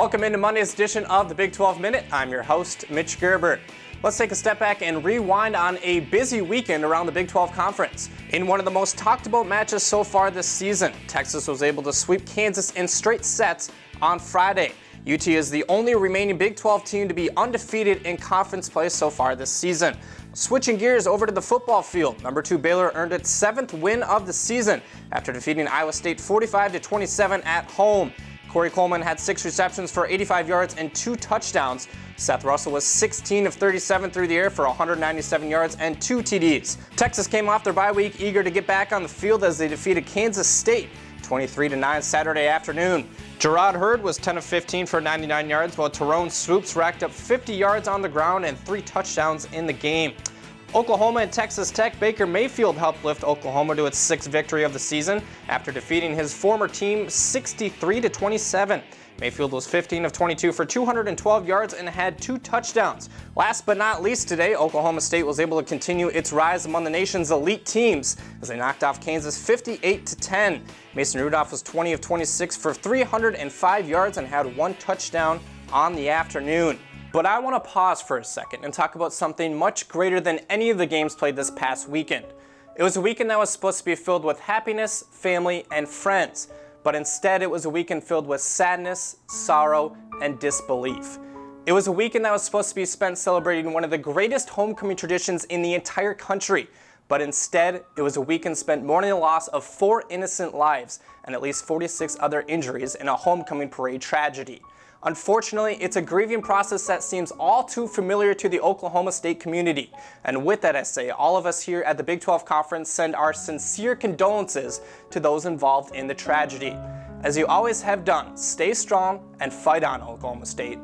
Welcome into Monday's edition of the Big 12 Minute. I'm your host, Mitch Gerber. Let's take a step back and rewind on a busy weekend around the Big 12 Conference. In one of the most talked about matches so far this season, Texas was able to sweep Kansas in straight sets on Friday. UT is the only remaining Big 12 team to be undefeated in conference play so far this season. Switching gears over to the football field, number 2 Baylor earned its 7th win of the season after defeating Iowa State 45-27 at home. Corey Coleman had 6 receptions for 85 yards and 2 touchdowns. Seth Russell was 16 of 37 through the air for 197 yards and 2 TDs. Texas came off their bye week eager to get back on the field as they defeated Kansas State 23-9 Saturday afternoon. Gerard Hurd was 10 of 15 for 99 yards, while Tyrone Swoops racked up 50 yards on the ground and 3 touchdowns in the game. Oklahoma and Texas Tech, Baker Mayfield helped lift Oklahoma to its 6th victory of the season after defeating his former team 63-27. Mayfield was 15 of 22 for 212 yards and had 2 touchdowns. Last but not least today, Oklahoma State was able to continue its rise among the nation's elite teams as they knocked off Kansas 58-10. Mason Rudolph was 20 of 26 for 305 yards and had 1 touchdown on the afternoon. But I want to pause for a second and talk about something much greater than any of the games played this past weekend. It was a weekend that was supposed to be filled with happiness, family, and friends, but instead it was a weekend filled with sadness, sorrow, and disbelief. It was a weekend that was supposed to be spent celebrating one of the greatest homecoming traditions in the entire country, but instead it was a weekend spent mourning the loss of 4 innocent lives and at least 46 other injuries in a homecoming parade tragedy. Unfortunately, it's a grieving process that seems all too familiar to the Oklahoma State community. And with that I say, all of us here at the Big 12 Conference send our sincere condolences to those involved in the tragedy. As you always have done, stay strong and fight on, Oklahoma State.